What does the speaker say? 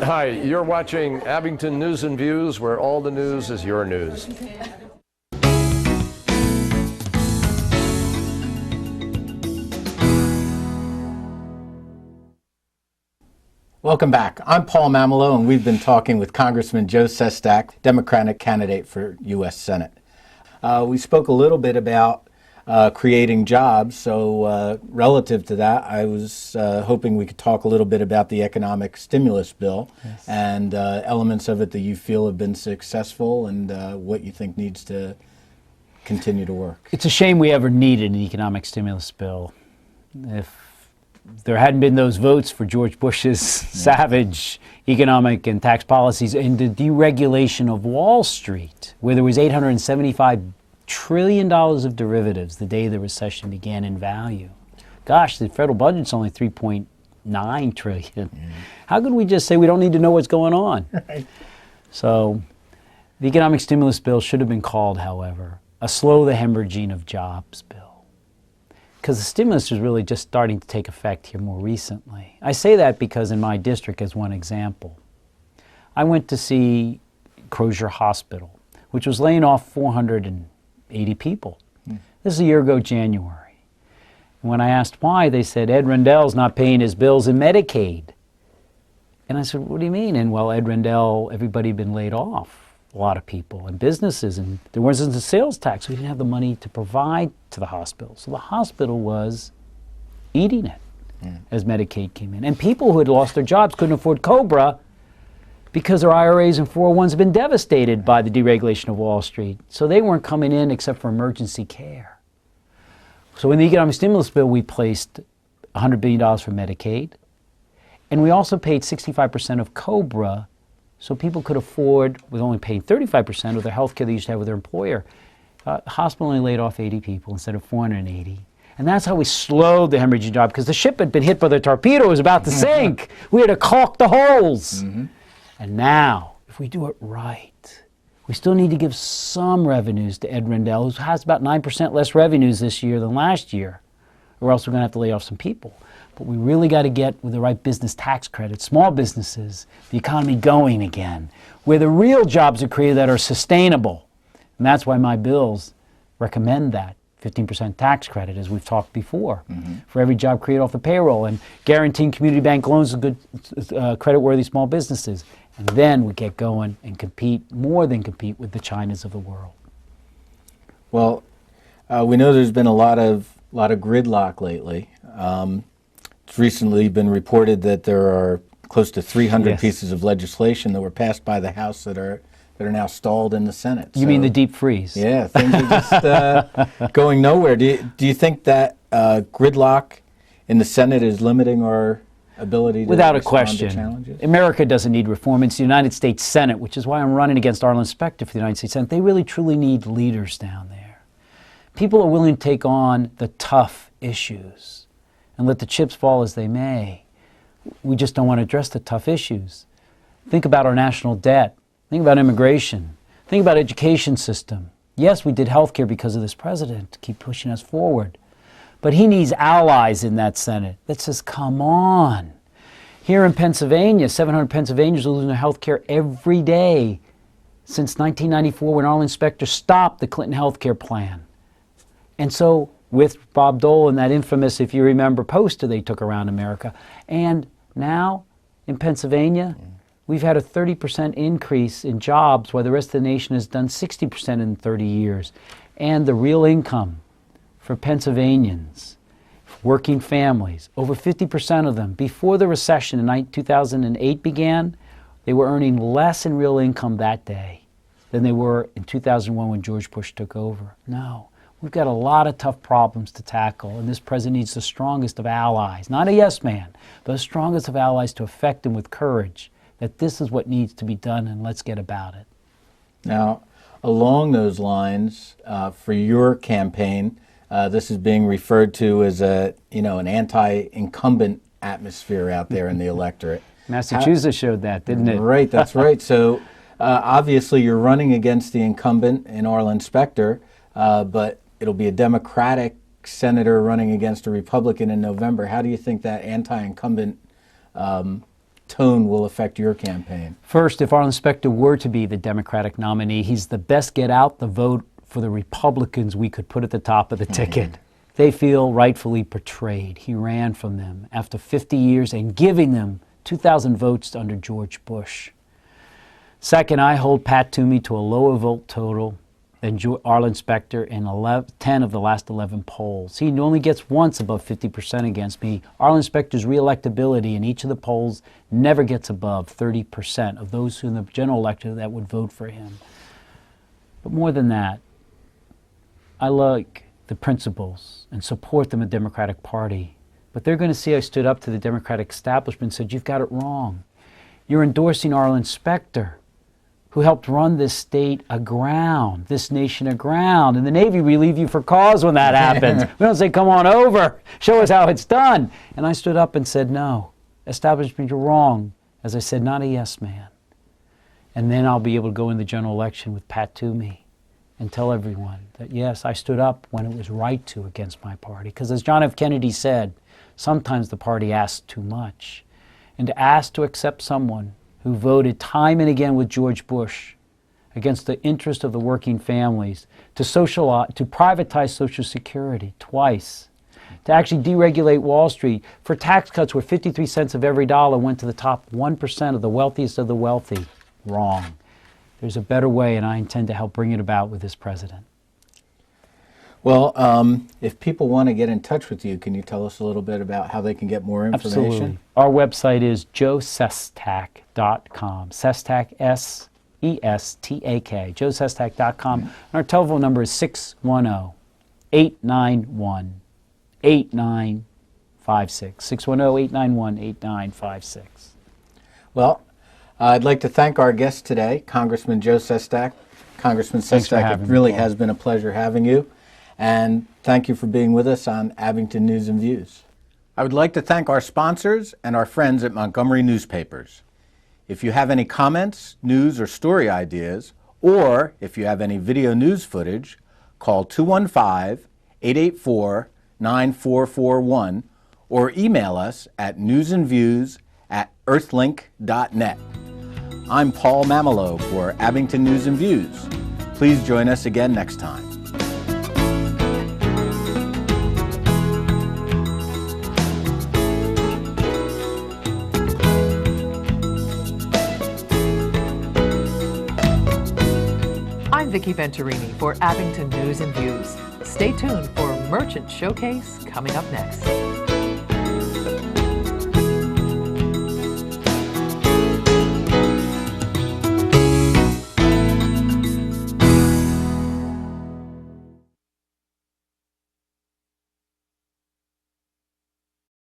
Hi, you're watching Abington News and Views, where all the news is your news. Welcome back. I'm Paul Mamelo, and we've been talking with Congressman Joe Sestak, Democratic candidate for U.S. Senate. We spoke a little bit about creating jobs, so relative to that, I was hoping we could talk a little bit about the economic stimulus bill. Yes. And elements of it that you feel have been successful and what you think needs to continue to work. It's a shame we ever needed an economic stimulus bill. If there hadn't been those votes for George Bush's savage economic and tax policies and the deregulation of Wall Street, where there was $875 trillion of derivatives the day the recession began in value. Gosh, the federal budget's only $3.9 trillion. How could we just say we don't need to know what's going on? Right. So the economic stimulus bill should have been called, however, a slow the hemorrhaging of jobs bill. Because the stimulus is really just starting to take effect here more recently. I say that because in my district, as one example, I went to see Crozier Hospital, which was laying off 480 people. This is a year ago, January. And when I asked why, they said, Ed Rendell's not paying his bills in Medicaid. And I said, what do you mean? And well, Ed Rendell, everybody had been laid off. A lot of people and businesses, and there wasn't a sales tax. We didn't have the money to provide to the hospital. So the hospital was eating it as Medicaid came in. And people who had lost their jobs couldn't afford COBRA because their IRAs and 401s have been devastated by the deregulation of Wall Street. So they weren't coming in except for emergency care. So in the economic stimulus bill, we placed $100 billion for Medicaid. And we also paid 65% of COBRA so people could afford, with only paying 35% of their health care they used to have with their employer. The hospital only laid off 80 people instead of 480. And that's how we slowed the hemorrhaging job, because the ship had been hit by the torpedo, it was about to sink. We had to caulk the holes. And now, if we do it right, we still need to give some revenues to Ed Rendell, who has about 9% less revenues this year than last year, or else we're going to have to lay off some people. But we really got to get, with the right business tax credit, small businesses, the economy going again, where the real jobs are created that are sustainable. And that's why my bills recommend that 15% tax credit, as we've talked before, for every job created off the payroll, and guaranteeing community bank loans to good credit-worthy small businesses. And then we get going and compete, more than compete, with the Chinas of the world. Well, we know there's been a lot of gridlock lately. It's recently been reported that there are close to 300 pieces of legislation that were passed by the House that are now stalled in the Senate. You mean the deep freeze? Yeah, things are just going nowhere. Do you think that gridlock in the Senate is limiting our ability to Without a respond question. to challenges? America doesn't need reform. It's the United States Senate, which is why I'm running against Arlen Specter for the United States Senate. They really, truly need leaders down there. People are willing to take on the tough issues and let the chips fall as they may. We just don't want to address the tough issues. Think about our national debt. Think about immigration. Think about education system. Yes, we did health care because of this president to keep pushing us forward. But he needs allies in that Senate that says, come on. Here in Pennsylvania, 700 Pennsylvanians are losing their health care every day since 1994, when Arlen Specter stopped the Clinton health care plan. And so, with Bob Dole and that infamous, if you remember, poster they took around America. And now, in Pennsylvania, we've had a 30% increase in jobs, while the rest of the nation has done 60% in 30 years. And the real income for Pennsylvanians, working families, over 50% of them, before the recession in 2008 began, they were earning less in real income that day than they were in 2001 when George Bush took over. No. We've got a lot of tough problems to tackle, and this president needs the strongest of allies, not a yes man, but the strongest of allies to affect him with courage, that this is what needs to be done, and let's get about it. Now, along those lines, for your campaign, this is being referred to as an anti-incumbent atmosphere out there in the electorate. Massachusetts showed that, didn't it? Right, that's right. So obviously you're running against the incumbent in Arlen Specter, but it'll be a Democratic senator running against a Republican in November. How do you think that anti-incumbent tone will affect your campaign? First, if Arlen Specter were to be the Democratic nominee, he's the best get out the vote for the Republicans we could put at the top of the ticket. They feel rightfully betrayed. He ran from them after 50 years and giving them 2,000 votes under George Bush. Second, I hold Pat Toomey to a lower vote total than Arlen Specter in 10 of the last 11 polls. He only gets once above 50% against me. Arlen Specter's reelectability in each of the polls never gets above 30% of those who in the general election that would vote for him. But more than that, I like the principles and support them in the Democratic Party. But they're going to see I stood up to the Democratic establishment and said, you've got it wrong. You're endorsing Arlen Specter, who helped run this state aground, this nation aground. In the Navy, we leave you for cause when that happens. We don't say, come on over, show us how it's done. And I stood up and said, no, establishment, you're wrong. As I said, not a yes man. And then I'll be able to go in the general election with Pat Toomey and tell everyone that, yes, I stood up when it was right to against my party. Because as John F. Kennedy said, sometimes the party asks too much. And to ask to accept someone who voted time and again with George Bush against the interest of the working families, to privatize Social Security twice, to actually deregulate Wall Street, for tax cuts where 53 cents of every dollar went to the top 1% of the wealthiest of the wealthy. Wrong. There's a better way, and I intend to help bring it about with this president. Well, if people want to get in touch with you, can you tell us a little bit about how they can get more information? Absolutely. Our website is joesestak.com. Sestak, S-E-S-T-A-K, joesestak.com. And our telephone number is 610-891-8956. 610-891-8956. Well, I'd like to thank our guest today, Congressman Joe Sestak. Congressman Sestak, it really has been a pleasure having you. And thank you for being with us on Abington News and Views. I would like to thank our sponsors and our friends at Montgomery Newspapers. If you have any comments, news, or story ideas, or if you have any video news footage, call 215-884-9441 or email us at newsandviews@earthlink.net. I'm Paul Mamelo for Abington News and Views. Please join us again next time. I'm Vicki Venturini for Abington News and Views. Stay tuned for Merchant Showcase coming up next.